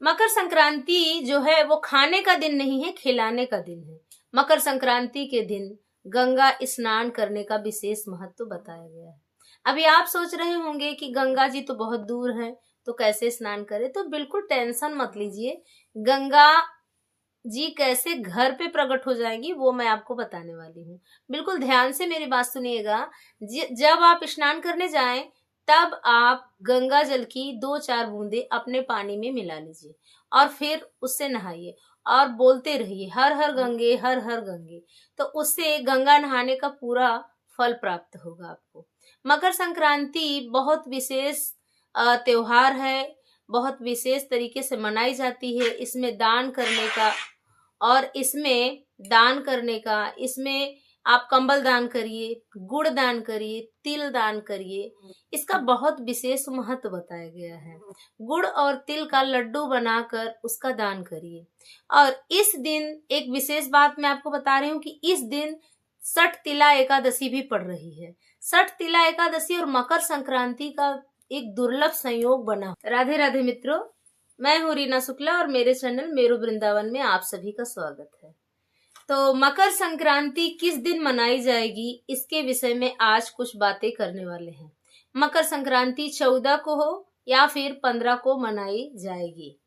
मकर संक्रांति जो है वो खाने का दिन नहीं है, खिलाने का दिन है। मकर संक्रांति के दिन गंगा स्नान करने का विशेष महत्व बताया गया है। अभी आप सोच रहे होंगे कि गंगा जी तो बहुत दूर है, तो कैसे स्नान करें। तो बिल्कुल टेंशन मत लीजिए, गंगा जी कैसे घर पे प्रकट हो जाएंगी वो मैं आपको बताने वाली हूँ। बिल्कुल ध्यान से मेरी बात सुनिएगा। जब आप स्नान करने जाएं तब आप गंगा जल की 2-4 बूंदे अपने पानी में मिला लीजिए और फिर उससे नहाइए और बोलते रहिए हर हर गंगे, हर हर गंगे। तो उससे गंगा नहाने का पूरा फल प्राप्त होगा आपको। मकर संक्रांति बहुत विशेष त्योहार है, बहुत विशेष तरीके से मनाई जाती है। इसमें दान करने का और इसमें आप कंबल दान करिए, गुड़ दान करिए, तिल दान करिए। इसका बहुत विशेष महत्व बताया गया है। गुड़ और तिल का लड्डू बनाकर उसका दान करिए। और इस दिन एक विशेष बात मैं आपको बता रही हूँ कि इस दिन सठ तिला एकादशी भी पड़ रही है। सठ तिला एकादशी और मकर संक्रांति का एक दुर्लभ संयोग बना। राधे राधे मित्रों, मैं हूँ रीना शुक्ला और मेरे चैनल मेरू वृंदावन में आप सभी का स्वागत है। तो मकर संक्रांति किस दिन मनाई जाएगी इसके विषय में आज कुछ बातें करने वाले हैं। मकर संक्रांति 14 को हो या फिर 15 को मनाई जाएगी।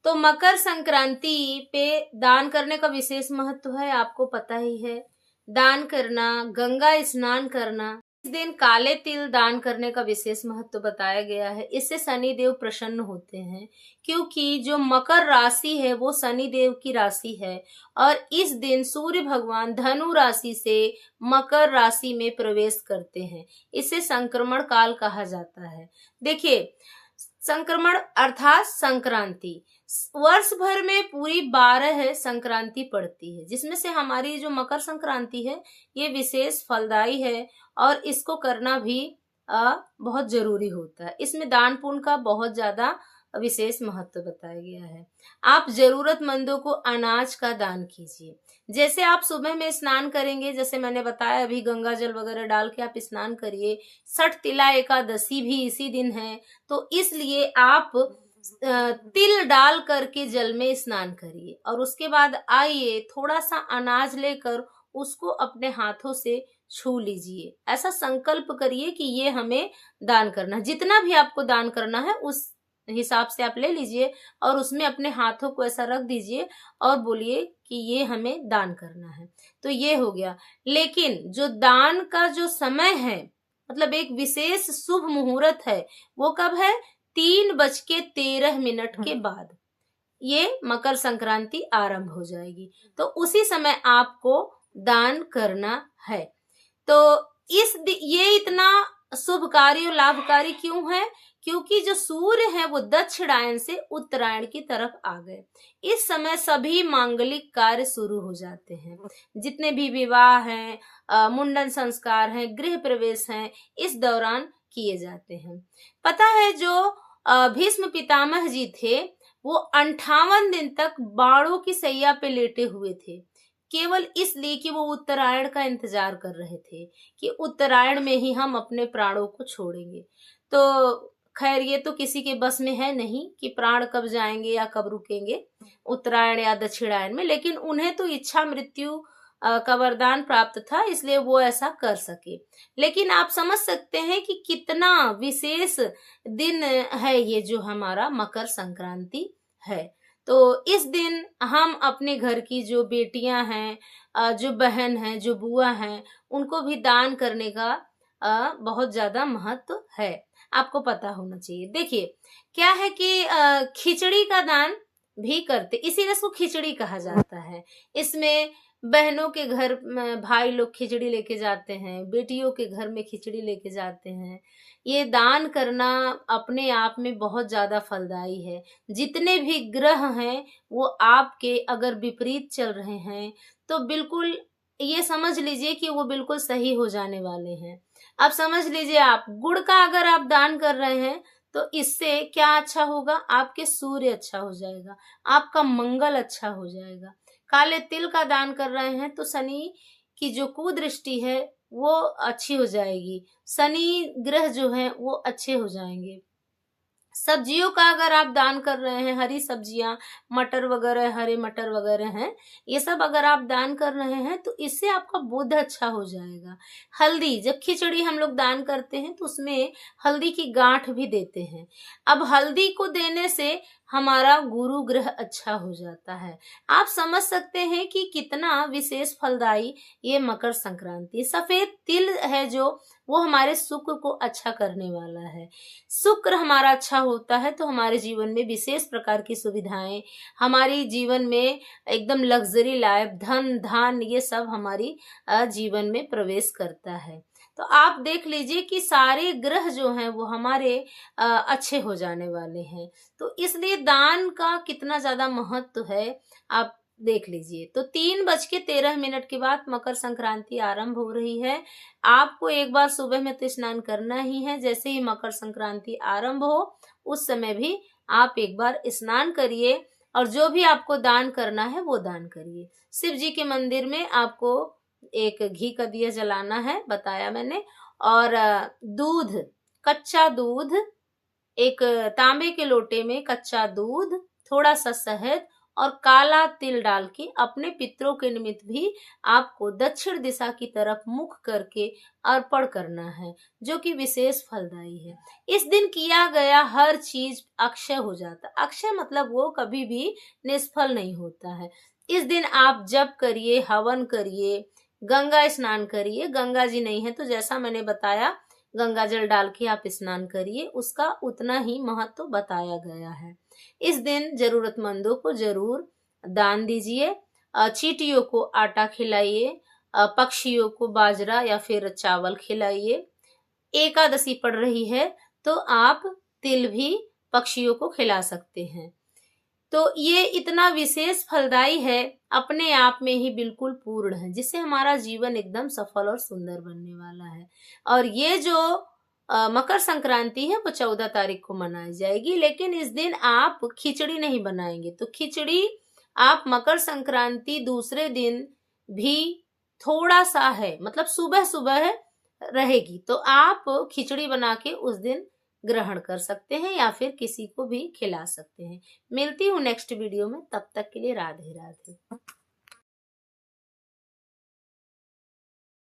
तो मकर संक्रांति पे दान करने का विशेष महत्व है, आपको पता ही है। दान करना, गंगा स्नान करना, इस दिन काले तिल दान करने का विशेष महत्व बताया गया है। इससे शनि देव प्रसन्न होते हैं, क्योंकि जो मकर राशि है वो शनि देव की राशि है और इस दिन सूर्य भगवान धनु राशि से मकर राशि में प्रवेश करते हैं। इसे संक्रमण काल कहा जाता है। देखिए, संक्रमण अर्थात संक्रांति वर्ष भर में पूरी 12 संक्रांति पड़ती है, जिसमें से हमारी जो मकर संक्रांति है ये विशेष फलदायी है और इसको करना भी बहुत जरूरी होता है। इसमें दान पुण्य का बहुत ज्यादा विशेष महत्व बताया गया है। आप जरूरतमंदों को अनाज का दान कीजिए। जैसे आप सुबह में स्नान करेंगे, जैसे मैंने बताया अभी गंगा जल वगैरह डाल के आप स्नान करिए। सठ तिला एकादशी भी इसी दिन है, तो इसलिए आप तिल डाल करके जल में स्नान करिए और उसके बाद आइए थोड़ा सा अनाज लेकर उसको अपने हाथों से छू लीजिए। ऐसा संकल्प करिए कि ये हमें दान करना। जितना भी आपको दान करना है उस हिसाब से आप ले लीजिए और उसमें अपने हाथों को ऐसा रख दीजिए और बोलिए कि ये हमें दान करना है। तो ये हो गया। लेकिन जो दान का जो समय है, मतलब एक विशेष शुभ मुहूर्त है, वो कब है? 3:13 के बाद ये मकर संक्रांति आरंभ हो जाएगी। तो उसी समय आपको दान करना है। तो ये इतना शुभकारी और लाभकारी क्यों है? क्योंकि जो सूर्य है वो दक्षिणायन से उत्तरायण की तरफ आ गए। इस समय सभी मांगलिक कार्य शुरू हो जाते हैं। जितने भी विवाह हैं, मुंडन संस्कार हैं, गृह प्रवेश हैं, इस दौरान किए जाते हैं। पता है जो भीष्म पितामह जी थे वो 58 दिन तक बाणों की सैया पे लेटे हुए थे, केवल इसलिए कि वो उत्तरायण का इंतजार कर रहे थे कि उत्तरायण में ही हम अपने प्राणों को छोड़ेंगे। तो खैर ये तो किसी के बस में है नहीं कि प्राण कब जाएंगे या कब रुकेंगे उत्तरायण या दक्षिणायन में, लेकिन उन्हें तो इच्छा मृत्यु का वरदान प्राप्त था, इसलिए वो ऐसा कर सके। लेकिन आप समझ सकते हैं कि कितना विशेष दिन है ये जो हमारा मकर संक्रांति है। तो इस दिन हम अपने घर की जो बेटियां हैं, जो बहन हैं, जो बुआ हैं, उनको भी दान करने का बहुत ज्यादा महत्व है। आपको पता होना चाहिए। देखिए क्या है कि खिचड़ी का दान भी करते, इसीलिए इसको खिचड़ी कहा जाता है। इसमें बहनों के घर भाई लोग खिचड़ी लेके जाते हैं, बेटियों के घर में खिचड़ी लेके जाते हैं। ये दान करना अपने आप में बहुत ज्यादा फलदायी है। जितने भी ग्रह हैं वो आपके अगर विपरीत चल रहे हैं तो बिल्कुल ये समझ लीजिए कि वो बिल्कुल सही हो जाने वाले हैं। अब समझ लीजिए, आप गुड़ का अगर आप दान कर रहे हैं तो इससे क्या अच्छा होगा? आपके सूर्य अच्छा हो जाएगा, आपका मंगल अच्छा हो जाएगा। काले तिल का दान कर रहे हैं तो शनि की जो कुदृष्टि है वो अच्छी हो जाएगी, शनि ग्रह जो है वो अच्छे हो जाएंगे। सब्जियों का अगर आप दान कर रहे हैं, हरी सब्जियां, मटर वगैरह, हरे मटर वगैरह हैं, ये सब अगर आप दान कर रहे हैं तो इससे आपका बुध अच्छा हो जाएगा। हल्दी, जब खिचड़ी हम लोग दान करते हैं तो उसमें हल्दी की गांठ भी देते हैं। अब हल्दी को देने से हमारा गुरु ग्रह अच्छा हो जाता है। आप समझ सकते हैं कि कितना विशेष फलदायी ये मकर संक्रांति। सफेद तिल है जो, वो हमारे शुक्र को अच्छा करने वाला है। शुक्र हमारा अच्छा होता है तो हमारे जीवन में विशेष प्रकार की सुविधाएं, हमारी जीवन में एकदम लग्जरी लाइफ, धन धान, ये सब हमारी जीवन में प्रवेश करता है। तो आप देख लीजिए कि सारे ग्रह जो हैं वो हमारे अच्छे हो जाने वाले हैं। तो इसलिए दान का कितना ज्यादा महत्व है आप देख लीजिए। तो 3:13 के बाद मकर संक्रांति आरंभ हो रही है। आपको एक बार सुबह में तो स्नान करना ही है। जैसे ही मकर संक्रांति आरंभ हो उस समय भी आप एक बार स्नान करिए और जो भी आपको दान करना है वो दान करिए। शिव जी के मंदिर में आपको एक घी का दिया जलाना है, बताया मैंने, और दूध, कच्चा दूध, एक तांबे के लोटे में कच्चा दूध, थोड़ा सा शहद और काला तिल डाल के अपने पितरों के निमित्त भी आपको दक्षिण दिशा की तरफ मुख करके अर्पण करना है, जो कि विशेष फलदायी है। इस दिन किया गया हर चीज अक्षय हो जाता। अक्षय मतलब वो कभी भी निष्फल नहीं होता है। इस दिन आप जप करिए, हवन करिए, गंगा स्नान करिए। गंगा जी नहीं है तो जैसा मैंने बताया गंगा जल डाल के आप स्नान करिए, उसका उतना ही महत्व बताया गया है। इस दिन जरूरतमंदों को जरूर दान दीजिए। चींटियों को आटा खिलाइए, पक्षियों को बाजरा या फिर चावल खिलाइए। एकादशी पड़ रही है तो आप तिल भी पक्षियों को खिला सकते हैं। तो ये इतना विशेष फलदायी है, अपने आप में ही बिल्कुल पूर्ण है, जिससे हमारा जीवन एकदम सफल और सुंदर बनने वाला है। और ये जो मकर संक्रांति है वो 14 तारीख को मनाई जाएगी, लेकिन इस दिन आप खिचड़ी नहीं बनाएंगे। तो खिचड़ी आप मकर संक्रांति दूसरे दिन भी थोड़ा सा है, मतलब सुबह सुबह रहेगी, तो आप खिचड़ी बना के उस दिन ग्रहण कर सकते हैं या फिर किसी को भी खिला सकते हैं। मिलती हूँ नेक्स्ट वीडियो में, तब तक के लिए राधे राधे।